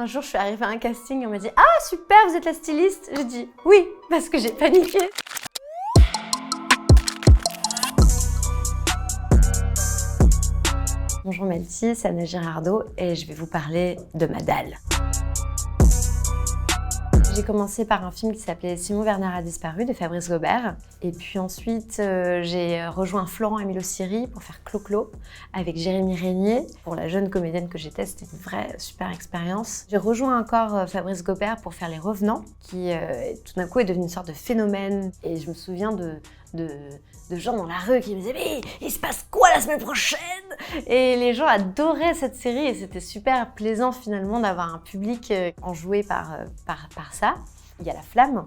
Un jour, je suis arrivée à un casting, on m'a dit « Ah, super, vous êtes la styliste ?» J'ai dit « Oui », parce que j'ai paniqué. Bonjour Melty, c'est Anna Girardot et je vais vous parler de ma dalle. J'ai commencé par un film qui s'appelait Simon Werner a disparu de Fabrice Gobert. Et puis ensuite, j'ai rejoint Florent Emilio-Siri pour faire Clo-Clo avec Jérémy Régnier. Pour la jeune comédienne que j'étais, c'était une vraie super expérience. J'ai rejoint encore Fabrice Gobert pour faire Les Revenants, qui tout d'un coup est devenu une sorte de phénomène. Et je me souviens de gens dans la rue qui me disaient « Mais il se passe quoi la semaine prochaine ?» Et les gens adoraient cette série et c'était super plaisant finalement d'avoir un public enjoué par ça. Il y a La Flamme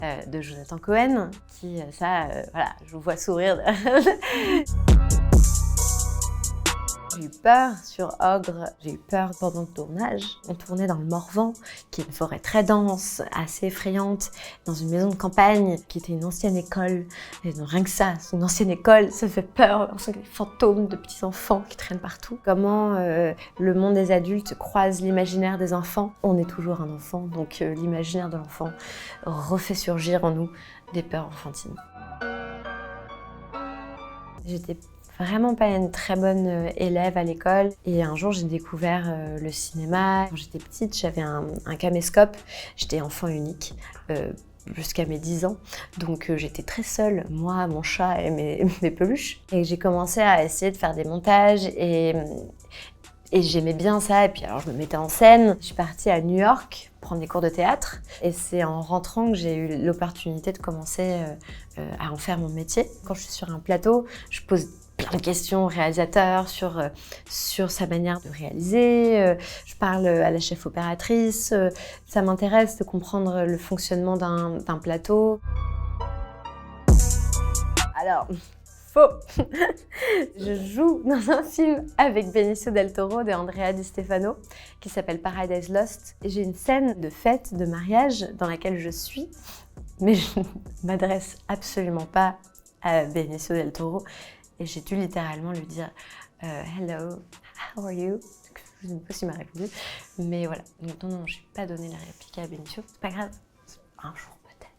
de Jonathan Cohen qui, voilà, je vous vois sourire. J'ai eu peur sur Ogre, j'ai eu peur pendant le tournage. On tournait dans le Morvan, qui est une forêt très dense, assez effrayante, dans une maison de campagne, qui était une ancienne école. Et donc, rien que ça, c'est une ancienne école, ça fait peur, on sent qu'il y a des fantômes de petits enfants qui traînent partout. Comment le monde des adultes croise l'imaginaire des enfants. On est toujours un enfant, donc l'imaginaire de l'enfant refait surgir en nous des peurs enfantines. J'étais vraiment pas une très bonne élève à l'école. Et un jour, j'ai découvert le cinéma. Quand j'étais petite, j'avais un caméscope. J'étais enfant unique jusqu'à mes 10 ans. Donc j'étais très seule, moi, mon chat et mes peluches. Et j'ai commencé à essayer de faire des montages et j'aimais bien ça. Et puis alors, je me mettais en scène. Je suis partie à New York prendre des cours de théâtre. Et c'est en rentrant que j'ai eu l'opportunité de commencer à en faire mon métier. Quand je suis sur un plateau, je pose plein de questions au réalisateur sur sa manière de réaliser. Je parle à la chef opératrice. Ça m'intéresse de comprendre le fonctionnement d'un plateau. Alors, faux. Je joue dans un film avec Benicio del Toro et Andrea Di Stefano qui s'appelle Paradise Lost. J'ai une scène de fête, de mariage dans laquelle je suis, mais je ne m'adresse absolument pas à Benicio del Toro. Et j'ai dû littéralement lui dire Hello, how are you? Je ne sais pas s'il m'a répondu, mais voilà. Donc non, je n'ai pas donné la réplique à Benicio. C'est pas grave, un jour peut-être.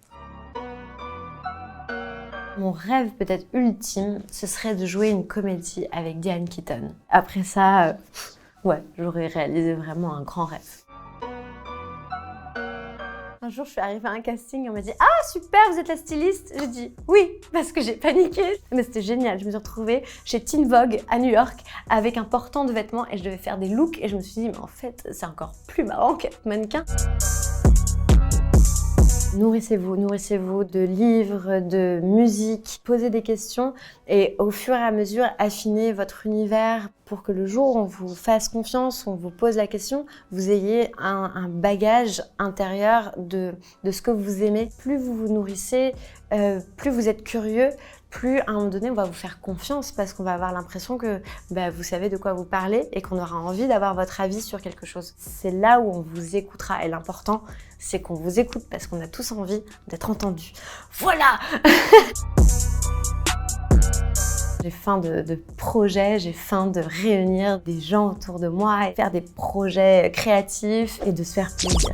Mon rêve peut-être ultime, ce serait de jouer une comédie avec Diane Keaton. Après ça, ouais, j'aurais réalisé vraiment un grand rêve. Un jour, je suis arrivée à un casting, on m'a dit « Ah, super, vous êtes la styliste ?» J'ai dit « Oui », parce que j'ai paniqué. Mais c'était génial, je me suis retrouvée chez Teen Vogue à New York avec un portant de vêtements et je devais faire des looks et je me suis dit « Mais en fait, c'est encore plus marrant qu'être mannequin ». Nourrissez-vous de livres, de musique, posez des questions et au fur et à mesure, affinez votre univers pour que le jour où on vous fasse confiance, où on vous pose la question, vous ayez un bagage intérieur de ce que vous aimez. Plus vous vous nourrissez, plus vous êtes curieux, plus à un moment donné on va vous faire confiance parce qu'on va avoir l'impression que vous savez de quoi vous parlez et qu'on aura envie d'avoir votre avis sur quelque chose. C'est là où on vous écoutera et l'important c'est qu'on vous écoute parce qu'on a tous envie d'être entendus. Voilà. J'ai faim de projets, j'ai faim de réunir des gens autour de moi et faire des projets créatifs et de se faire plaisir.